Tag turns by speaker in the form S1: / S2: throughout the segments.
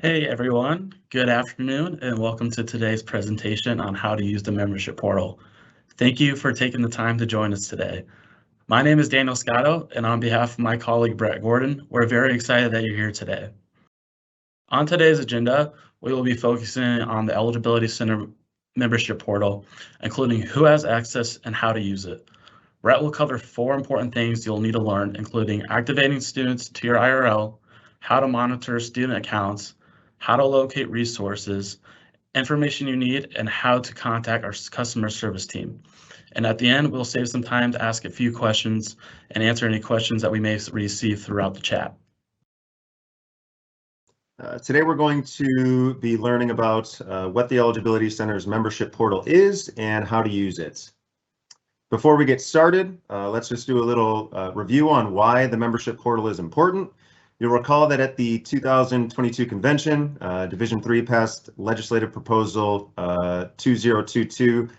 S1: Hey everyone, good afternoon and welcome to today's presentation on how to use the membership portal. Thank you for taking the time to join us today. My name is Daniel Scotto, and on behalf of my colleague Brett Gordon, we're very excited that you're here today. On today's agenda, we will be focusing on the Eligibility Center membership portal, including who has access and how to use it. Brett will cover 4 important things you'll need to learn, including activating students to your IRL, how to monitor student accounts, how to locate resources, information you need, and how to contact our customer service team. And at the end, we'll save some time to ask a few questions and answer any questions that we may receive throughout the chat.
S2: Today we're going to be learning about what the Eligibility Center's membership portal is and how to use it. Before we get started, let's just do a little review on why the membership portal is important. You'll recall that at the 2022 convention, Division III passed legislative proposal 2022-2,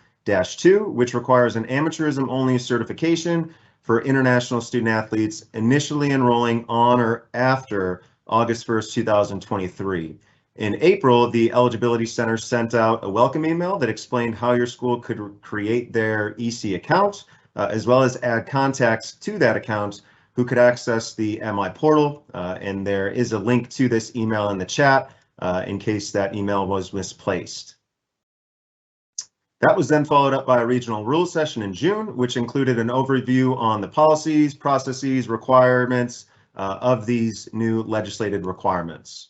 S2: which requires an amateurism-only certification for international student athletes initially enrolling on or after August 1st, 2023. In April, the Eligibility Center sent out a welcome email that explained how your school could create their EC account, as well as add contacts to that account who could access the MI portal. And there is a link to this email in the chat in case that email was misplaced. That was then followed up by a regional rules session in June, which included an overview on the policies, processes, requirements of these new legislated requirements.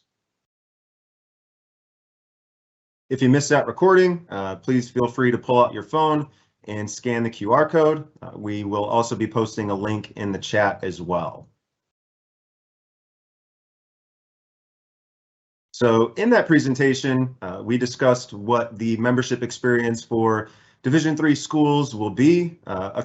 S2: If you missed that recording, please feel free to pull out your phone and scan the QR code. We will also be posting a link in the chat as well. So in that presentation, we discussed what the membership experience for Division III schools will be. A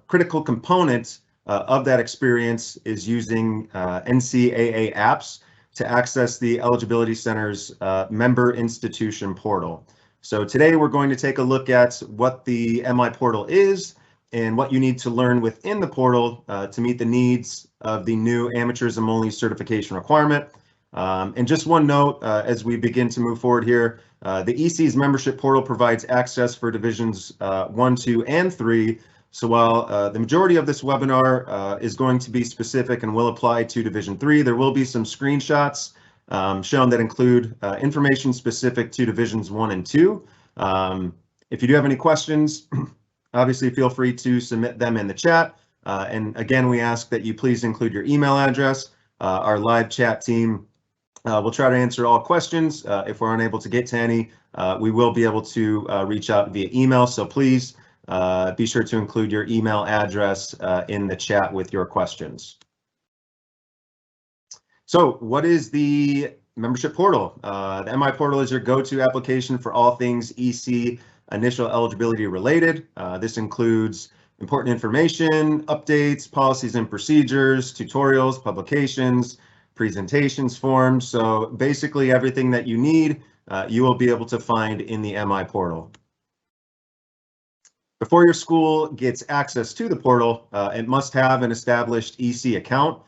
S2: critical component of that experience is using NCAA apps to access the Eligibility Center's member institution portal. So today we're going to take a look at what the MI portal is and what you need to learn within the portal to meet the needs of the new amateurism-only certification requirement. And just one note as we begin to move forward here, the EC's membership portal provides access for Divisions 1, 2, and 3. So while the majority of this webinar is going to be specific and will apply to Division III, there will be some screenshots shown that include information specific to Divisions 1 and 2. If you do have any questions, obviously feel free to submit them in the chat. And again, we ask that you please include your email address. Our live chat team will try to answer all questions. If we're unable to get to any, we will be able to reach out via email. So please be sure to include your email address in the chat with your questions. So what is the membership portal? The MI portal is your go-to application for all things EC initial eligibility related. This includes important information, updates, policies and procedures, tutorials, publications, presentations, forms. So basically everything that you need, you will be able to find in the MI portal. Before your school gets access to the portal, it must have an established EC account.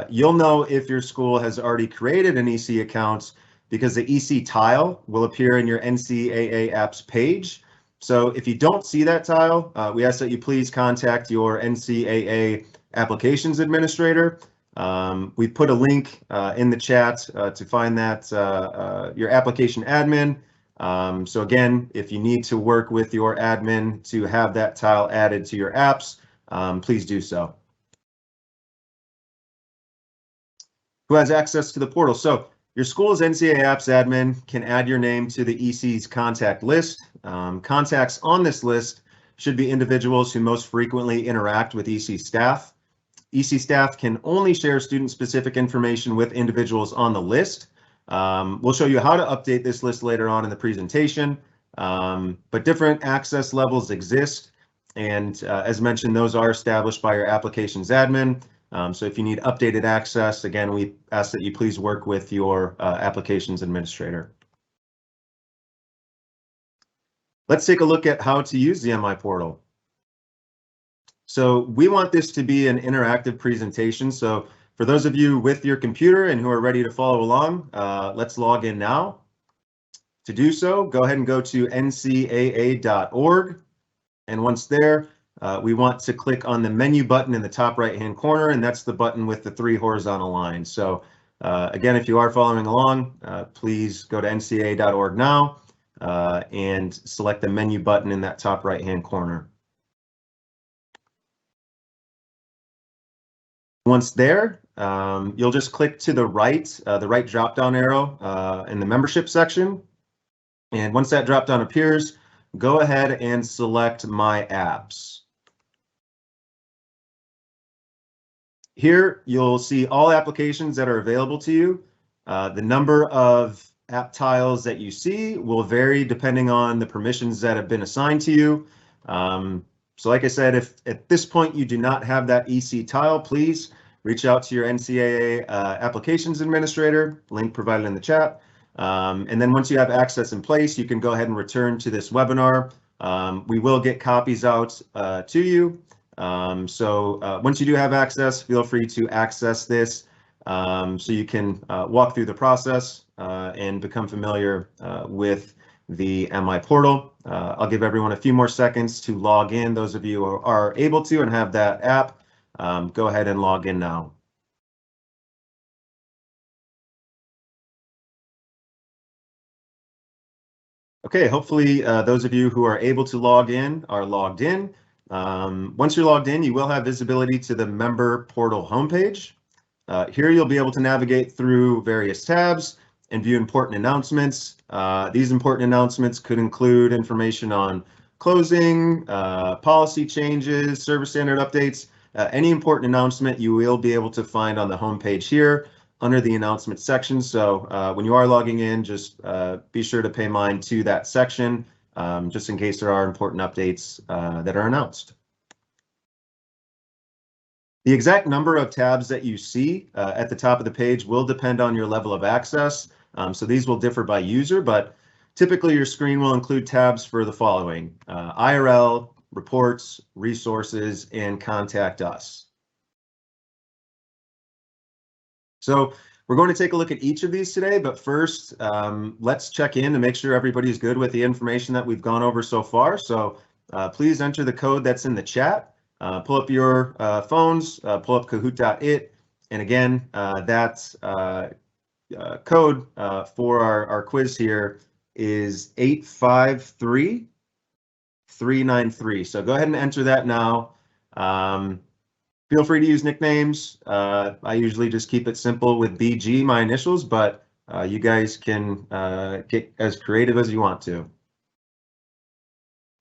S2: You'll know if your school has already created an EC account because the EC tile will appear in your NCAA apps page. So if you don't see that tile, we ask that you please contact your NCAA applications administrator. We put a link in the chat to find that your application admin. So again, if you need to work with your admin to have that tile added to your apps, please do so. Who has access to the portal? So your school's NCAA apps admin can add your name to the EC's contact list. Contacts on this list should be individuals who most frequently interact with EC staff. EC staff can only share student-specific information with individuals on the list. We'll show you how to update this list later on in the presentation, but different access levels exist. And as mentioned, those are established by your applications admin. So if you need updated access, again, we ask that you please work with your applications administrator. Let's take a look at how to use the MI portal. So we want this to be an interactive presentation. So For those of you with your computer and who are ready to follow along, let's log in now. To do so, go ahead and go to ncaa.org. And once there, we want to click on the menu button in the top right-hand corner, and that's the button with the 3 horizontal lines. So again, if you are following along, please go to ncaa.org now and select the menu button in that top right-hand corner. Once there, you'll just click to the right drop-down arrow in the membership section. And once that drop-down appears, go ahead and select My Apps. Here, you'll see all applications that are available to you. The number of app tiles that you see will vary depending on the permissions that have been assigned to you. So like I said, if at this point you do not have that EC tile, please reach out to your NCAA applications administrator, link provided in the chat. And then once you have access in place, you can go ahead and return to this webinar. We will get copies out to you. So once you do have access, feel free to access this so you can walk through the process and become familiar with the MI portal. I'll give everyone a few more seconds to log in. Those of you who are able to and have that app, go ahead and log in now. Okay, hopefully those of you who are able to log in are logged in. Once you're logged in, you will have visibility to the member portal homepage. Here you'll be able to navigate through various tabs and view important announcements. These important announcements could include information on closing, policy changes, service standard updates. Any important announcement you will be able to find on the homepage here under the announcement section. So when you are logging in, just be sure to pay mind to that section, just in case there are important updates that are announced. The exact number of tabs that you see at the top of the page will depend on your level of access. So these will differ by user, but typically your screen will include tabs for the following: IRL, reports, resources, and contact us. So we're going to take a look at each of these today, but first, let's check in to make sure everybody's good with the information that we've gone over so far. So please enter the code that's in the chat. Pull up your phones, pull up kahoot.it, and again, that code for our quiz here is 853393. So go ahead and enter that now. Feel free to use nicknames. I usually just keep it simple with BG, my initials, but you guys can get as creative as you want to.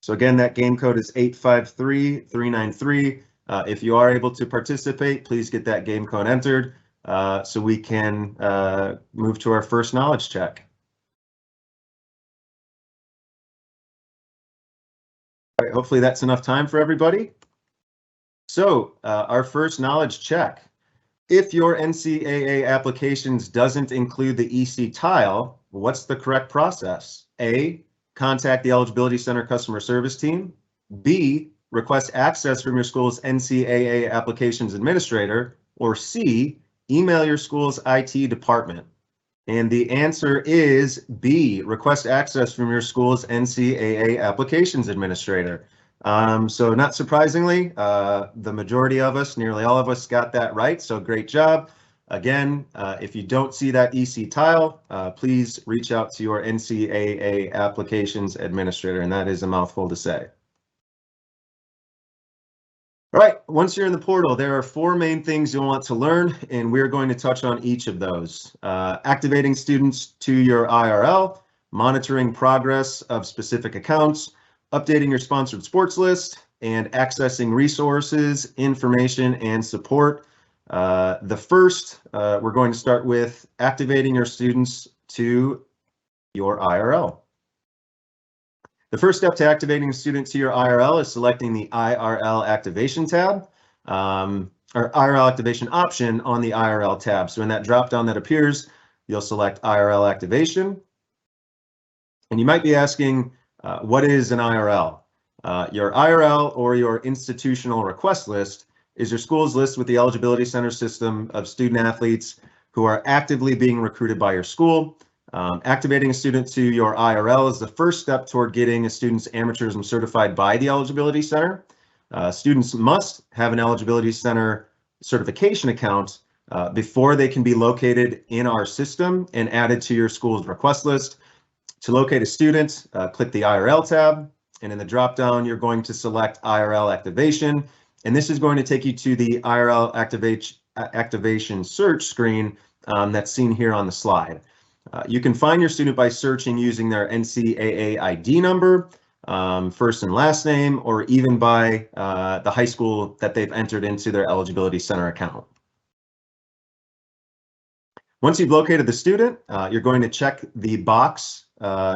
S2: So again, that game code is 853393. If you are able to participate, please get that game code entered so we can move to our first knowledge check. All right, hopefully that's enough time for everybody. So our first knowledge check. If your NCAA applications doesn't include the EC tile, what's the correct process? A, contact the Eligibility Center customer service team. B, request access from your school's NCAA applications administrator. Or C, email your school's IT department. And the answer is B, request access from your school's NCAA applications administrator. So not surprisingly, the majority of us, nearly all of us, got that right. So great job. Again, if you don't see that EC tile, please reach out to your NCAA applications administrator, and that is a mouthful to say. All right, once you're in the portal, there are 4 main things you'll want to learn, and we're going to touch on each of those. Activating students to your IRL, monitoring progress of specific accounts, updating your sponsored sports list, and accessing resources, information, and support. The first, we're going to start with activating your students to your IRL. The first step to activating a student to your IRL is selecting the IRL activation tab, or IRL activation option on the IRL tab. So in that drop-down that appears, you'll select IRL activation. And you might be asking, what is an IRL? Your IRL, or your institutional request list, is your school's list with the eligibility center system of student athletes who are actively being recruited by your school. Activating a student to your IRL is the first step toward getting a student's amateurism certified by the eligibility center. Students must have an eligibility center certification account before they can be located in our system and added to your school's request list. To locate a student, click the IRL tab, and in the drop-down, you're going to select IRL activation, and this is going to take you to the IRL activation search screen that's seen here on the slide. You can find your student by searching using their NCAA ID number, first and last name, or even by the high school that they've entered into their eligibility center account. Once you've located the student, you're going to check the box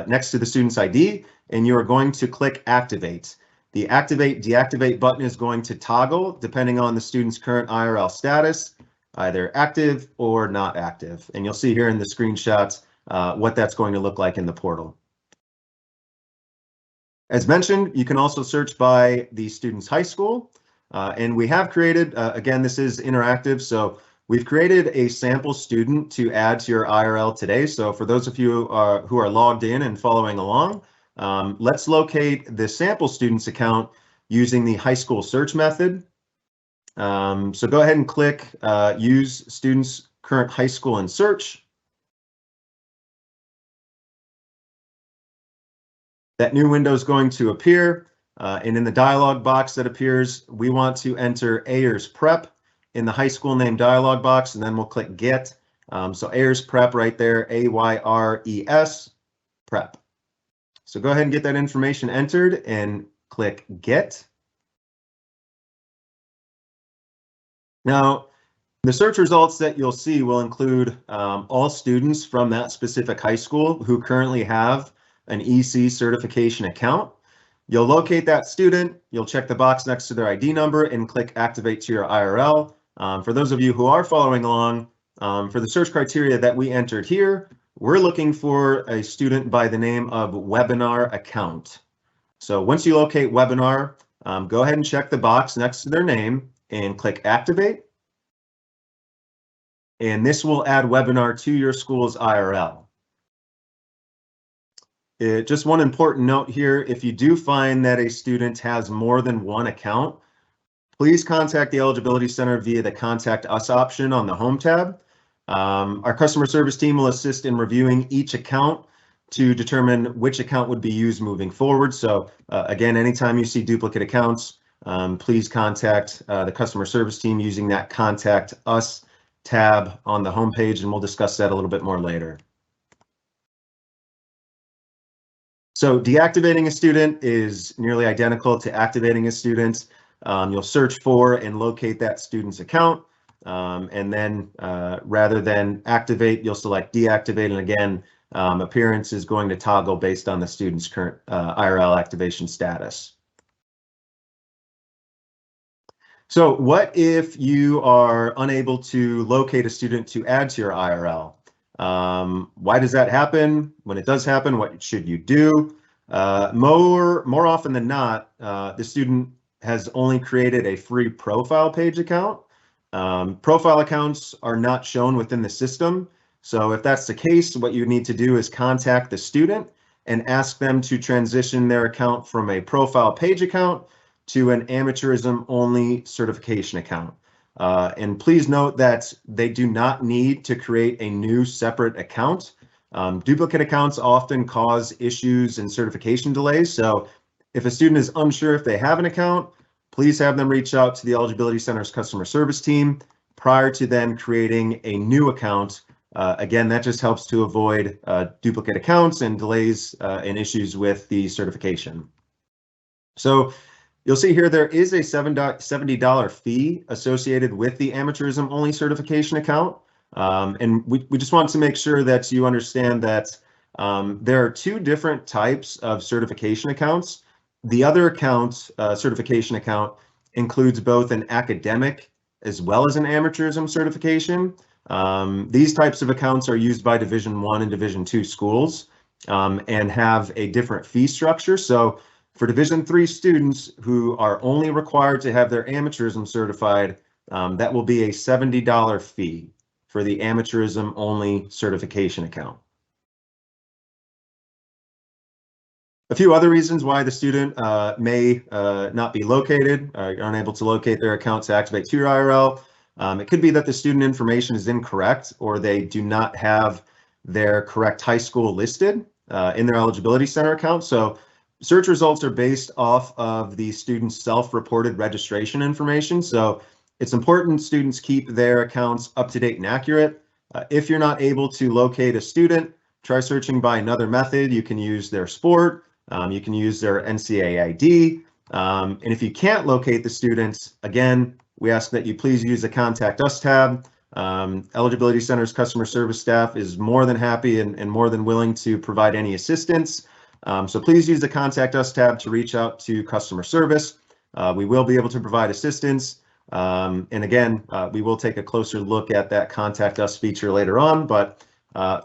S2: next to the student's ID, and you are going to click Activate. The Activate Deactivate button is going to toggle depending on the student's current IRL status, either active or not active. And you'll see here in the screenshots what that's going to look like in the portal. As mentioned, you can also search by the student's high school, and we have created, again, this is interactive, so we've created a sample student to add to your IRL today. So for those of you who are logged in and following along, let's locate the sample student's account using the high school search method. So go ahead and click Use Student's Current High School in Search. That new window is going to appear, and in the dialog box that appears, we want to enter Ayers Prep in the high school name dialog box, and then we'll click Get. So Ayers Prep right there, AYRES Prep. So go ahead and get that information entered and click Get. Now, the search results that you'll see will include all students from that specific high school who currently have an EC certification account. You'll locate that student, you'll check the box next to their ID number and click Activate to your IRL. For those of you who are following along, for the search criteria that we entered here, we're looking for a student by the name of Webinar Account. So once you locate Webinar, go ahead and check the box next to their name and click Activate. And this will add Webinar to your school's IRL. Just one important note here, if you do find that a student has more than one account, please contact the Eligibility Center via the Contact Us option on the Home tab. Our customer service team will assist in reviewing each account to determine which account would be used moving forward. So again, anytime you see duplicate accounts, please contact the customer service team using that Contact Us tab on the home page, and we'll discuss that a little bit more later. So deactivating a student is nearly identical to activating a student. You'll search for and locate that student's account, and then rather than activate, you'll select deactivate, and again, appearance is going to toggle based on the student's current IRL activation status. So what if you are unable to locate a student to add to your IRL? Why does that happen? When it does happen, what should you do? More often than not, the student has only created a free profile page account. Profile accounts are not shown within the system. So if that's the case, what you need to do is contact the student and ask them to transition their account from a profile page account to an amateurism only certification account. And please note that they do not need to create a new separate account. Duplicate accounts often cause issues and certification delays. So if a student is unsure if they have an account, please have them reach out to the Eligibility Center's customer service team prior to them creating a new account. Again, that just helps to avoid duplicate accounts and delays and issues with the certification. So you'll see here there is a $70 fee associated with the amateurism only certification account. And we just want to make sure that you understand that there are two different types of certification accounts. The other account, certification account, includes both an academic as well as an amateurism certification. These types of accounts are used by Division I and Division II schools and have a different fee structure. So For Division III students who are only required to have their amateurism certified, that will be a $70 fee for the amateurism only certification account. A few other reasons why the student may not be located, unable to locate their account to activate to your IRL. It could be that the student information is incorrect, or they do not have their correct high school listed in their eligibility center account. So search results are based off of the student's self-reported registration information. So it's important students keep their accounts up to date and accurate. If you're not able to locate a student, try searching by another method. You can use their sport. You can use their NCAA ID. And if you can't locate the students, again, we ask that you please use the Contact Us tab. Eligibility Center's customer service staff is more than happy and more than willing to provide any assistance. So please use the Contact Us tab to reach out to customer service. We will be able to provide assistance. And again, we will take a closer look at that Contact Us feature later on. But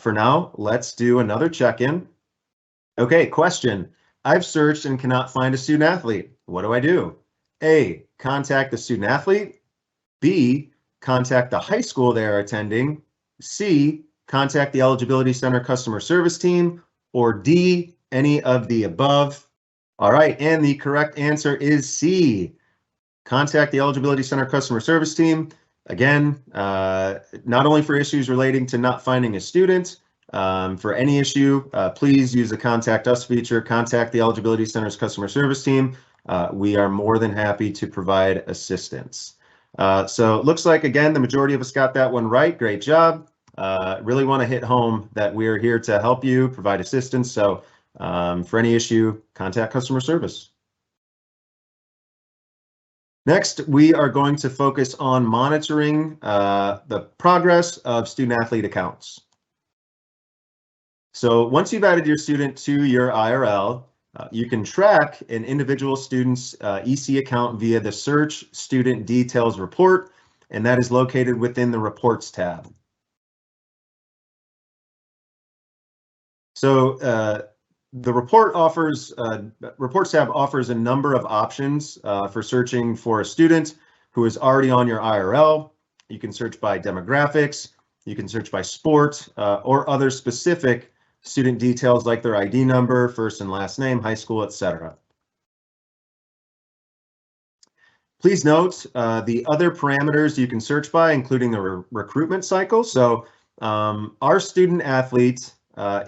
S2: for now, let's do another check-in. Okay, question. I've searched and cannot find a student athlete. What do I do? A, contact the student athlete. B, contact the high school they are attending. C, contact the Eligibility Center customer service team. Or D, any of the above. All right, and the correct answer is C. Contact the Eligibility Center customer service team. Again, not only for issues relating to not finding a student, for any issue, please use the Contact Us feature, contact the Eligibility Center's customer service team. We are more than happy to provide assistance. So it looks like, again, the majority of us got that one right. Great job. Really want to hit home that we're here to help you, provide assistance. So for any issue, contact customer service. Next, we are going to focus on monitoring the progress of student athlete accounts. So once you've added your student to your IRL, you can track an individual student's EC account via the Search Student Details report, and that is located within the Reports tab. So the Reports tab offers a number of options for searching for a student who is already on your IRL. You can search by demographics, you can search by sport, or other specific student details like their ID number, first and last name, high school, etc. Please note the other parameters you can search by, including the recruitment cycle. So our student athlete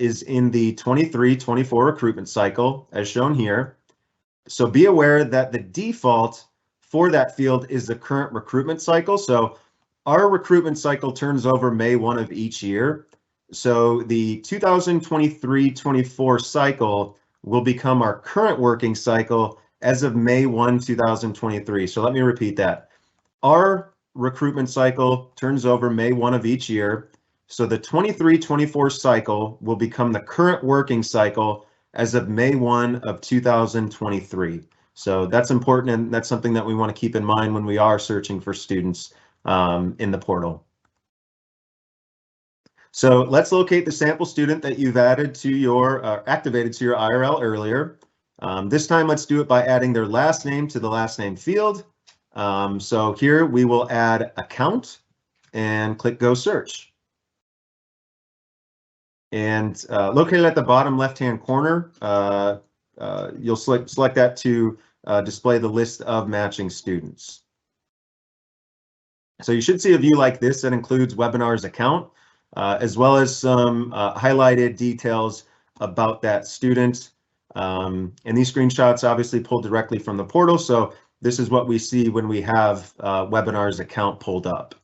S2: is in the 23-24 recruitment cycle, as shown here. So be aware that the default for that field is the current recruitment cycle. So our recruitment cycle turns over May 1 of each year. So the 2023-24 cycle will become our current working cycle as of May 1, 2023. So let me repeat that. Our recruitment cycle turns over May 1 of each year. So the 23-24 cycle will become the current working cycle as of May 1 of 2023. So that's important, and that's something that we want to keep in mind when we are searching for students in the portal. So let's locate the sample student that you've added to your activated to your IRL earlier. This time, let's do it by adding their last name to the last name field. So here we will add account and click Go Search. And located at the bottom left-hand corner, you'll select that to display the list of matching students. So you should see a view like this that includes webinar's account, as well as some highlighted details about that student. And these screenshots obviously pulled directly from the portal. So this is what we see when we have webinar's account pulled up.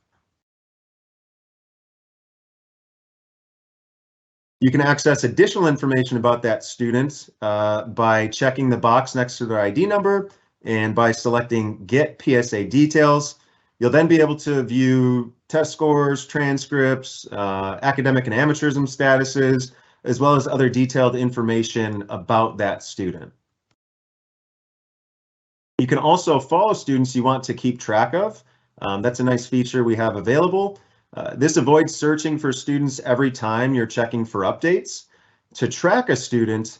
S2: You can access additional information about that student by checking the box next to their ID number and by selecting Get PSA Details. You'll then be able to view test scores, transcripts, academic and amateurism statuses, as well as other detailed information about that student. You can also follow students you want to keep track of. That's a nice feature we have available. This avoids searching for students every time you're checking for updates. To track a student,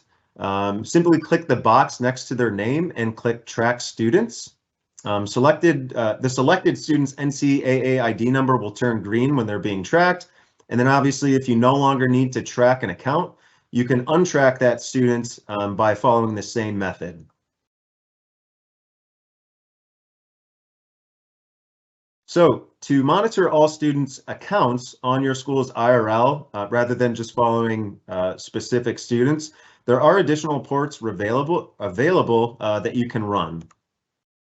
S2: Simply click the box next to their name and click Track Students. The selected student's NCAA ID number will turn green when they're being tracked. And then obviously, if you no longer need to track an account, you can untrack that student by following the same method. So to monitor all students' accounts on your school's IRL, rather than just following specific students, there are additional reports available that you can run.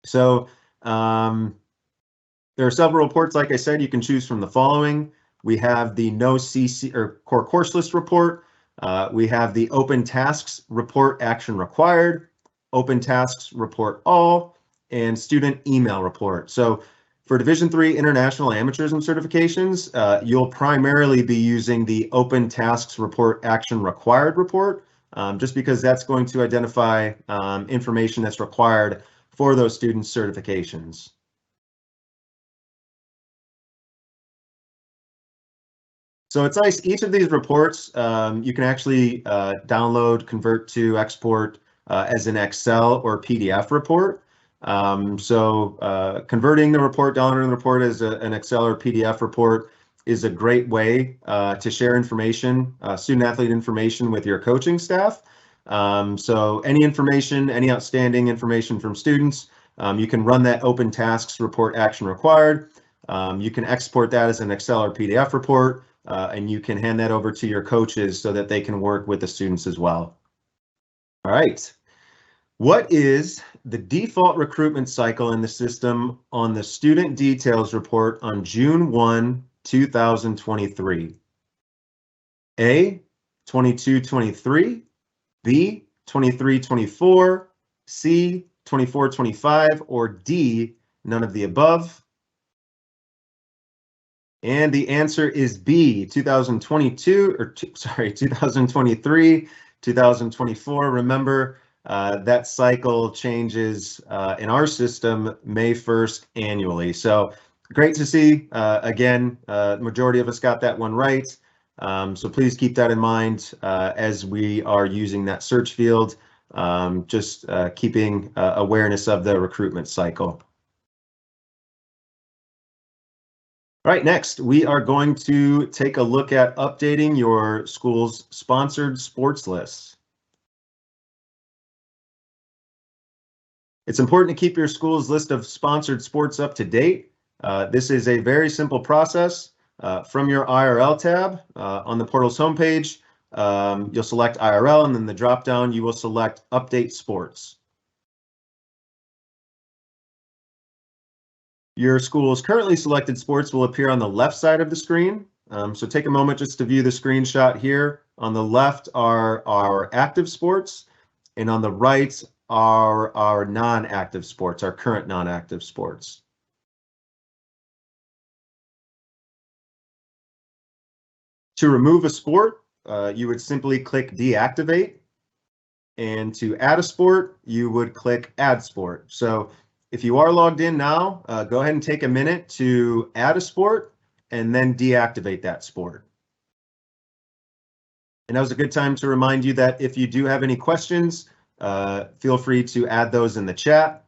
S2: So there are several reports, like I said, you can choose from the following. We have the no CC or core course list report. We have the open tasks report action required, open tasks report all, and student email report. So for Division III International Amateurism certifications, you'll primarily be using the open tasks report action required report, just because that's going to identify information that's required for those students' certifications. So it's nice, each of these reports you can actually download, convert to export as an Excel or PDF report. Converting the report, downloading the report as an Excel or PDF report is a great way to share information, student athlete information with your coaching staff. So any information, any outstanding information from students, you can run that open tasks report action required. You can export that as an Excel or PDF report, and you can hand that over to your coaches so that they can work with the students as well. All right. What is the default recruitment cycle in the system on the student details report on June 1, 2023? A, 22-23, B, 23-24, C, 24-25, or D, none of the above? And the answer is B, 2023, 2024. Remember, that cycle changes in our system May 1st annually. So great to see. Again, majority of us got that one right. So please keep that in mind as we are using that search field, just keeping awareness of the recruitment cycle. All right, next, we are going to take a look at updating your school's sponsored sports lists. It's important to keep your school's list of sponsored sports up to date. This is a very simple process. From your IRL tab on the portal's homepage, you'll select IRL, and then the drop-down, you will select Update Sports. Your school's currently selected sports will appear on the left side of the screen. So take a moment just to view the screenshot here. On the left are our active sports, and on the right are our non-active sports, our current non-active sports. To remove a sport, you would simply click Deactivate. And to add a sport, you would click Add Sport. So if you are logged in now, go ahead and take a minute to add a sport and then deactivate that sport. And that was a good time to remind you that if you do have any questions, feel free to add those in the chat.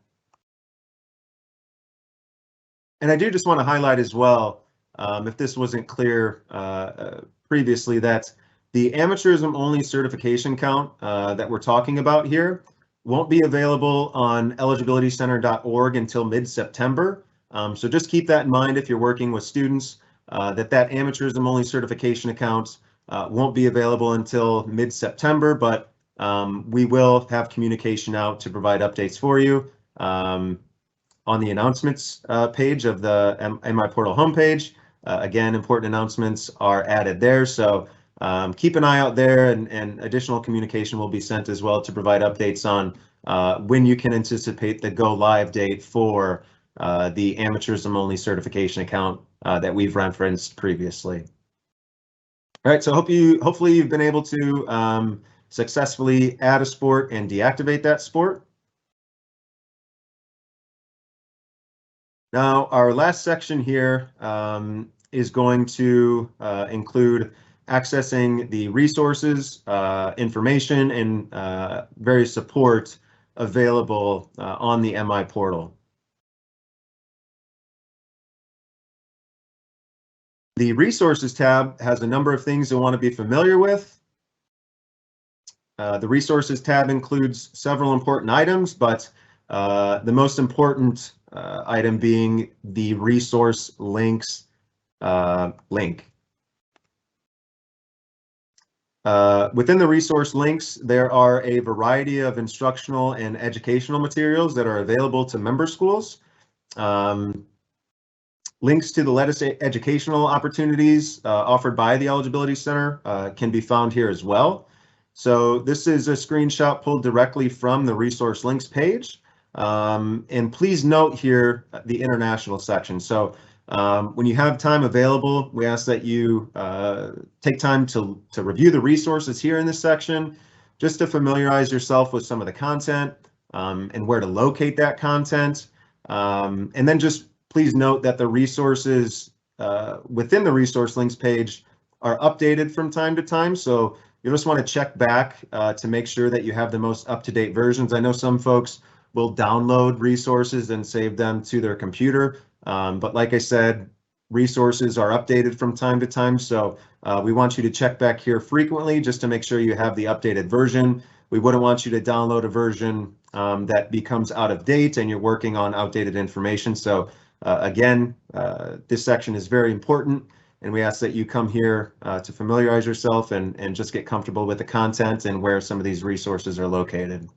S2: And I do just want to highlight as well, if this wasn't clear previously, that the amateurism only certification count that we're talking about here won't be available on eligibilitycenter.org until mid-September. So just keep that in mind if you're working with students, that amateurism only certification account won't be available until mid-September, but we will have communication out to provide updates for you on the announcements page of the MI Portal homepage. Again, important announcements are added there, so keep an eye out there, and additional communication will be sent as well to provide updates on when you can anticipate the go live date for the amateurism only certification account that we've referenced previously. All right, so hopefully you've been able to successfully add a sport and deactivate that sport. Now, our last section here is going to include accessing the resources, information, and various support available on the MI portal. The Resources tab has a number of things you'll want to be familiar with. The Resources tab includes several important items, but the most important item being the Resource Links link. Within the resource links, there are a variety of instructional and educational materials that are available to member schools. Links to the latest educational opportunities offered by the Eligibility Center can be found here as well. So this is a screenshot pulled directly from the resource links page. And please note here the international section. So when you have time available, we ask that you take time to review the resources here in this section, just to familiarize yourself with some of the content and where to locate that content. And then just please note that the resources within the resource links page are updated from time to time. So you just want to check back to make sure that you have the most up-to-date versions. I know some folks will download resources and save them to their computer. But like I said, resources are updated from time to time. So we want you to check back here frequently just to make sure you have the updated version. We wouldn't want you to download a version that becomes out of date and you're working on outdated information. So again, this section is very important, and we ask that you come here to familiarize yourself and just get comfortable with the content and where some of these resources are located.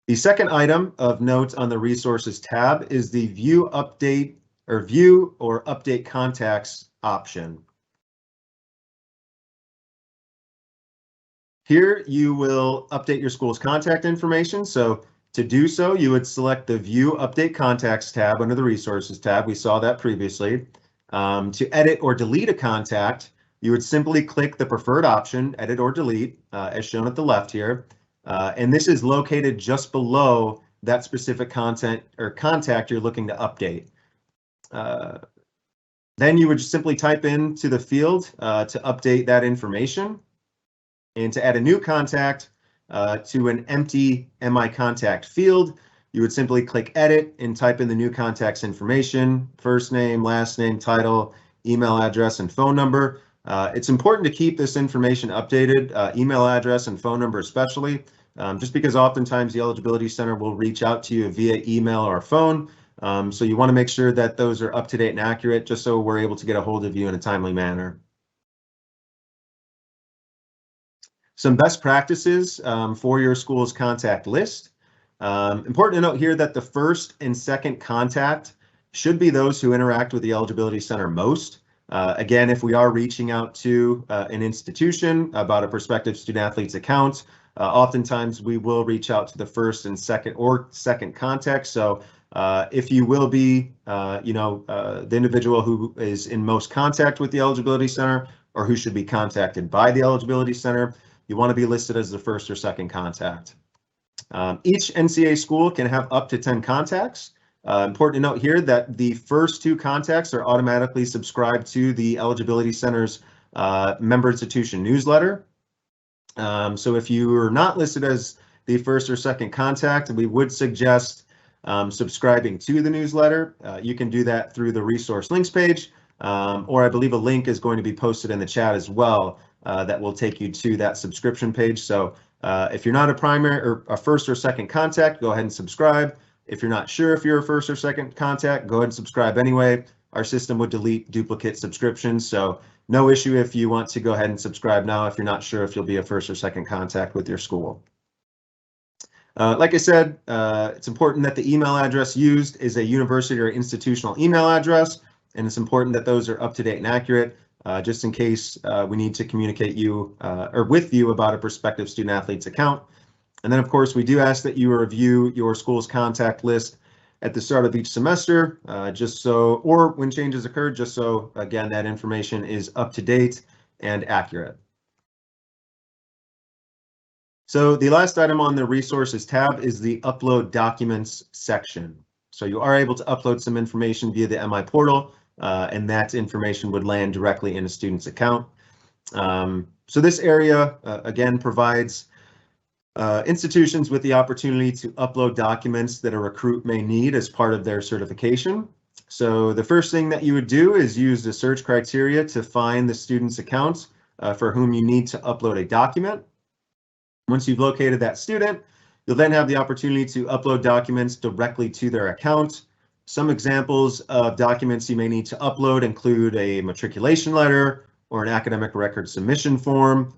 S2: The second item of note on the Resources tab is the View or Update Contacts option. Here you will update your school's contact information. So to do so, you would select the View Update Contacts tab under the Resources tab. We saw that previously. To edit or delete a contact, you would simply click the preferred option, Edit or Delete, as shown at the left here. And this is located just below that specific content or contact you're looking to update. Then you would just simply type into the field to update that information. And to add a new contact to an empty MI contact field, you would simply click Edit and type in the new contact's information, first name, last name, title, email address, and phone number. It's important to keep this information updated, email address and phone number especially, just because oftentimes the Eligibility Center will reach out to you via email or phone. So you want to make sure that those are up to date and accurate, just so we're able to get a hold of you in a timely manner. Some best practices for your school's contact list. Important to note here that the first and second contact should be those who interact with the Eligibility Center most. Again, if we are reaching out to an institution about a prospective student-athlete's account, oftentimes we will reach out to the first and second contact. So if you will be, the individual who is in most contact with the Eligibility Center or who should be contacted by the Eligibility Center, you want to be listed as the first or second contact. Each NCAA school can have up to 10 contacts. Important to note here that the first 2 contacts are automatically subscribed to the Eligibility Center's member institution newsletter. So if you are not listed as the first or second contact, we would suggest subscribing to the newsletter. You can do that through the resource links page, or I believe a link is going to be posted in the chat as well that will take you to that subscription page. So if you're not a primary or a first or second contact, go ahead and subscribe. If you're not sure if you're a first or second contact, go ahead and subscribe anyway. Our system would delete duplicate subscriptions, so no issue if you want to go ahead and subscribe now if you're not sure if you'll be a first or second contact with your school. Like I said, it's important that the email address used is a university or institutional email address, and it's important that those are up to date and accurate, just in case we need to communicate with you about a prospective student-athlete's account. And then, of course, we do ask that you review your school's contact list at the start of each semester, or when changes occur, just so, again, that information is up to date and accurate. So the last item on the Resources tab is the Upload Documents section. So you are able to upload some information via the MI portal. and that information would land directly in a student's account. So this area, again, provides institutions with the opportunity to upload documents that a recruit may need as part of their certification. So the first thing that you would do is use the search criteria to find the student's accounts for whom you need to upload a document. Once you've located that student, you'll then have the opportunity to upload documents directly to their account. Some examples of documents you may need to upload include a matriculation letter or an academic record submission form.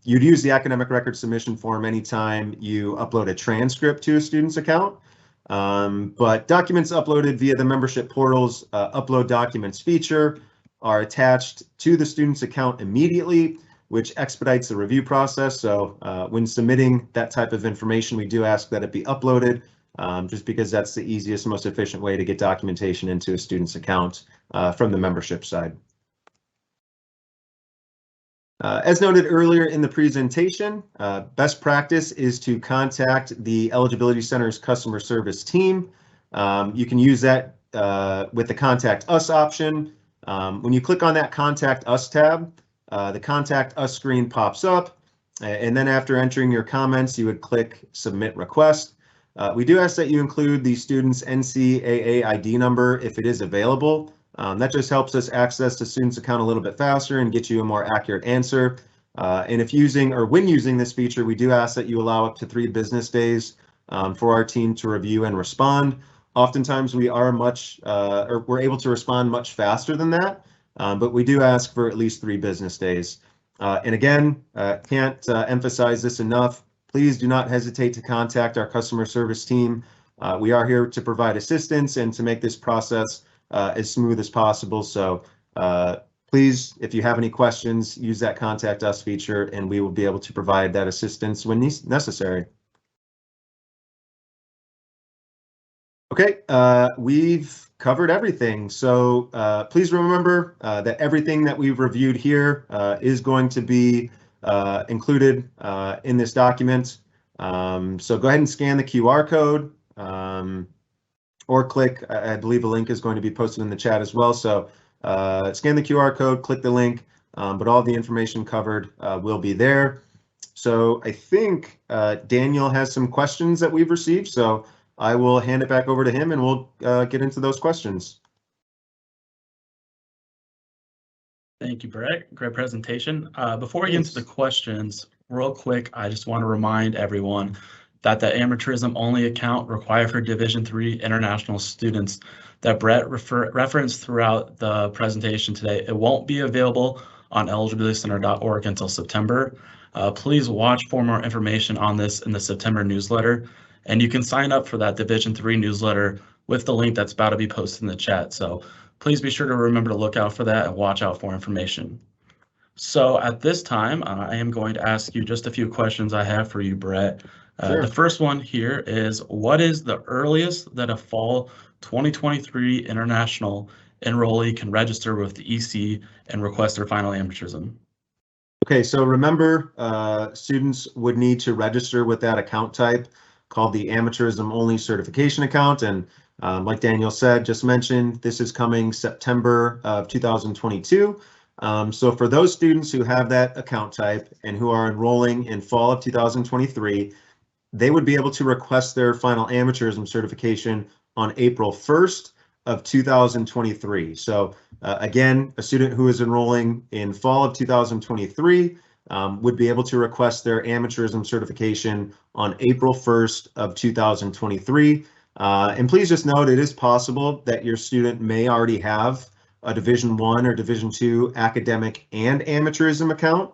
S2: You'd use the academic record submission form anytime you upload a transcript to a student's account. But documents uploaded via the membership portal's upload documents feature are attached to the student's account immediately, which expedites the review process. So when submitting that type of information, we do ask that it be uploaded, just because that's the easiest, most efficient way to get documentation into a student's account from the membership side. As noted earlier in the presentation, best practice is to contact the Eligibility Center's customer service team. You can use that with the Contact Us option. When you click on that Contact Us tab, the Contact Us screen pops up, and then after entering your comments, you would click Submit Request. We do ask that you include the student's NCAA ID number if it is available. That just helps us access the student's account a little bit faster and get you a more accurate answer. And if using or when using this feature, we do ask that you allow up to 3 business days for our team to review and respond. Oftentimes we are we're able to respond much faster than that, but we do ask for at least 3 business days. And again, can't emphasize this enough. Please do not hesitate to contact our customer service team. We are here to provide assistance and to make this process as smooth as possible. So please, if you have any questions, use that Contact Us feature and we will be able to provide that assistance when necessary. Okay, we've covered everything. So please remember that everything that we've reviewed here is going to be included in this document. So go ahead and scan the QR code. Or click, I believe a link is going to be posted in the chat as well. So scan the QR code, click the link, but all the information covered will be there. So I think Daniel has some questions that we've received. So I will hand it back over to him and we'll get into those questions.
S1: Thank you, Brett. Great presentation. Before we get into the questions, real quick, I just want to remind everyone that the amateurism only account required for Division III international students that Brett referenced throughout the presentation today, it won't be available on eligibilitycenter.org until September. Please watch for more information on this in the September newsletter, and you can sign up for that Division III newsletter with the link that's about to be posted in the chat. So please be sure to remember to look out for that and watch out for information. So at this time, I am going to ask you just a few questions I have for you, Brett.
S2: Sure.
S1: The first one here is, what is the earliest that a fall 2023 international enrollee can register with the EC and request their final amateurism?
S2: Okay, so remember, students would need to register with that account type called the amateurism only certification account. And like Daniel said, just mentioned, this is coming September of 2022. So for those students who have that account type and who are enrolling in fall of 2023, they would be able to request their final amateurism certification on April 1st of 2023. So again, a student who is enrolling in fall of 2023 would be able to request their amateurism certification on April 1st of 2023. And please just note, it is possible that your student may already have a Division I or Division II academic and amateurism account.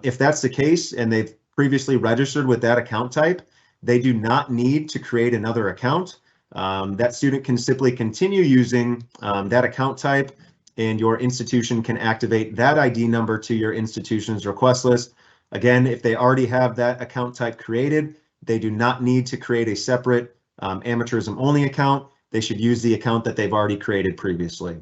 S2: If that's the case and they've previously registered with that account type, they do not need to create another account. That student can simply continue using that account type, and your institution can activate that ID number to your institution's request list. Again, if they already have that account type created, they do not need to create a separate amateurism only account. They should use the account that they've already created previously.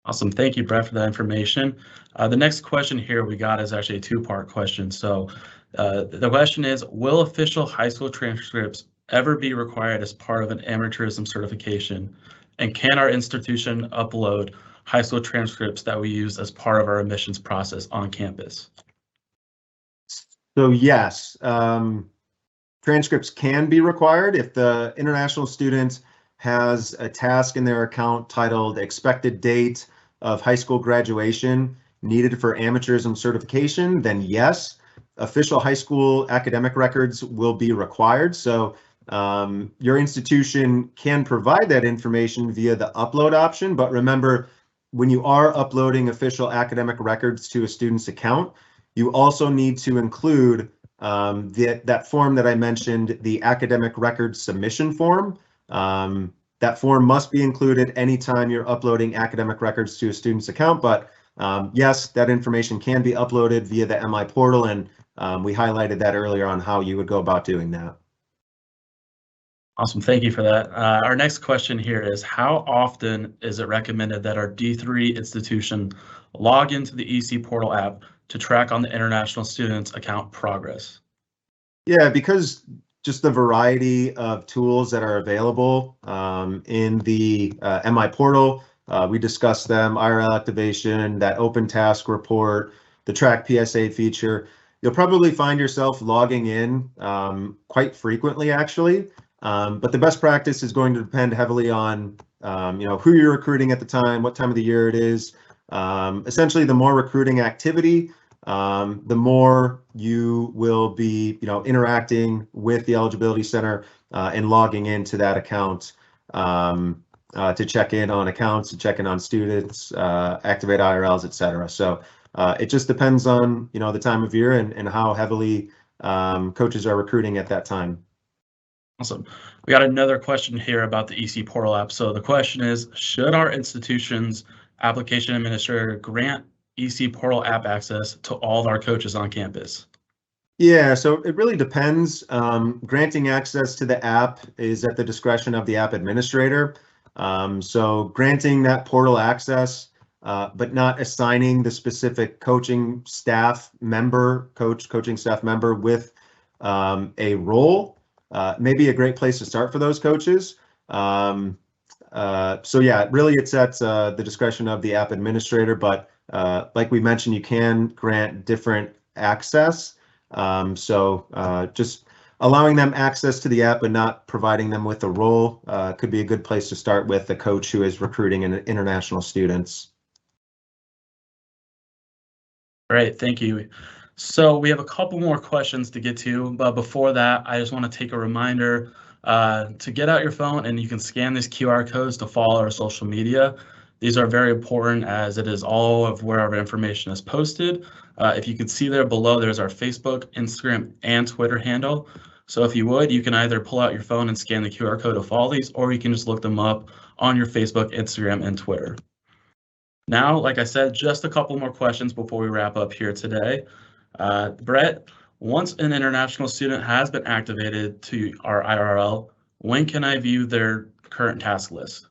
S1: Awesome. Thank you, Brett, for that information. The next question here we got is actually a 2-part question. So the question is, will official high school transcripts ever be required as part of an amateurism certification? And can our institution upload high school transcripts that we use as part of our admissions process on campus?
S2: So yes, transcripts can be required if the international student has a task in their account titled expected date of high school graduation needed for amateurism certification, then yes, official high school academic records will be required. So your institution can provide that information via the upload option, but remember, when you are uploading official academic records to a student's account, you also need to include that form that I mentioned, the academic records submission form. That form must be included anytime you're uploading academic records to a student's account, but yes, that information can be uploaded via the MI portal, and we highlighted that earlier on how you would go about doing that.
S1: Awesome, thank you for that. Our next question here is, how often is it recommended that our D3 institution log into the EC portal app to track on the international students' account progress?
S2: Yeah, because just the variety of tools that are available in the MI portal, we discussed them, IRL activation, that open task report, the track PSA feature. You'll probably find yourself logging in quite frequently, actually. But the best practice is going to depend heavily on who you're recruiting at the time, what time of the year it is. Essentially, the more recruiting activity, the more you will be interacting with the eligibility center and logging into that account to check in on accounts, to check in on students, activate IRLs, etc. So it just depends on the time of year and how heavily coaches are recruiting at that time.
S1: Awesome. We got another question here about the EC portal app. So the question is, should our institution's application administrator grant EC portal app access to all of our coaches on campus?
S2: Yeah, so it really depends. Granting access to the app is at the discretion of the app administrator. So granting that portal access, but not assigning the specific coaching staff member, coaching staff member with a role, may be a great place to start for those coaches. So yeah, really it's at the discretion of the app administrator, but like we mentioned, you can grant different access. Just allowing them access to the app and not providing them with a role could be a good place to start with the coach who is recruiting international students.
S1: Great, thank you. So we have a couple more questions to get to, but before that, I just want to take a reminder to get out your phone and you can scan these QR codes to follow our social media. These are very important as it is all of where our information is posted. If you can see there below, there's our Facebook, Instagram, and Twitter handle. So if you would, you can either pull out your phone and scan the QR code to follow these, or you can just look them up on your Facebook, Instagram, and Twitter. Now, like I said, just a couple more questions before we wrap up here today. Brett, once an international student has been activated to our IRL, when can I view their current task list?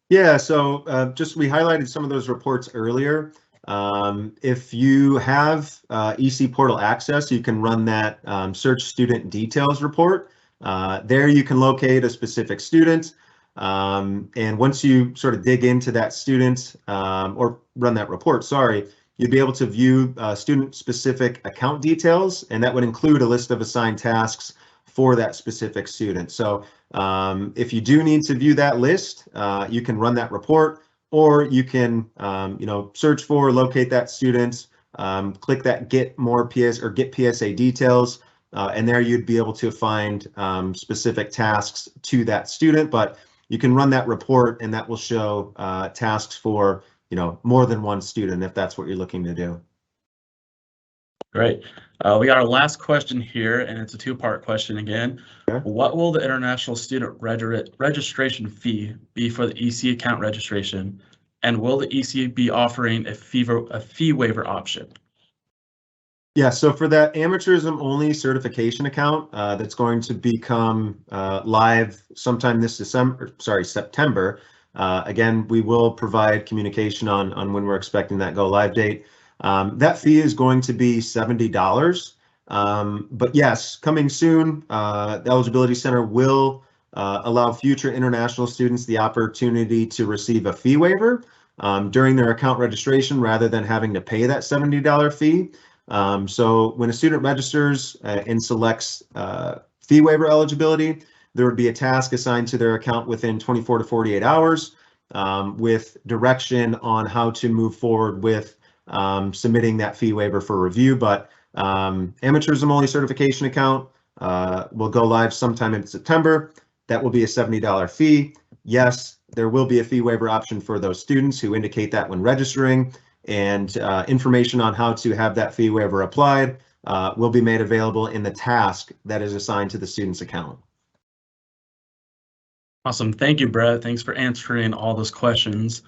S2: Yeah, so just we highlighted some of those reports earlier. If you have EC portal access, you can run that search student details report. There you can locate a specific student. And once you sort of dig into that student or run that report, sorry, you'd be able to view student-specific account details, and that would include a list of assigned tasks for that specific student. So if you do need to view that list, you can run that report, or you can search for, locate that student, click that get more PS or get PSA details, and there you'd be able to find specific tasks to that student. But you can run that report and that will show tasks for more than one student if that's what you're looking to do.
S1: Great. We got our last question here, and it's a two-part question again.
S2: Okay.
S1: What will the international student registration fee be for the EC account registration? And will the EC be offering a fee waiver option?
S2: Yeah, so for that amateurism only certification account that's going to become live sometime this September. Again, we will provide communication on when we're expecting that go live date. That fee is going to be $70. But yes, coming soon, the Eligibility Center will allow future international students the opportunity to receive a fee waiver during their account registration rather than having to pay that $70 fee. So when a student registers and selects fee waiver eligibility, there would be a task assigned to their account within 24 to 48 hours with direction on how to move forward with submitting that fee waiver for review. But amateurism only certification account will go live sometime in September. That will be a $70 fee. Yes, there will be a fee waiver option for those students who indicate that when registering, and information on how to have that fee waiver applied will be made available in the task that is assigned to the student's account.
S1: Awesome. Thank you, Brett. Thanks for answering all those questions.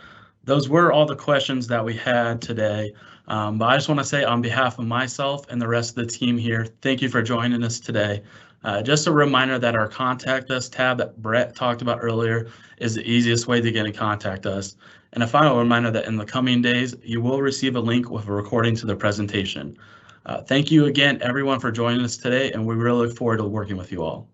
S1: Those were all the questions that we had today. But I just want to say on behalf of myself and the rest of the team here, thank you for joining us today. Just a reminder that our Contact Us tab that Brett talked about earlier is the easiest way to get in contact us. And a final reminder that in the coming days, you will receive a link with a recording to the presentation. Thank you again, everyone, for joining us today, and we really look forward to working with you all.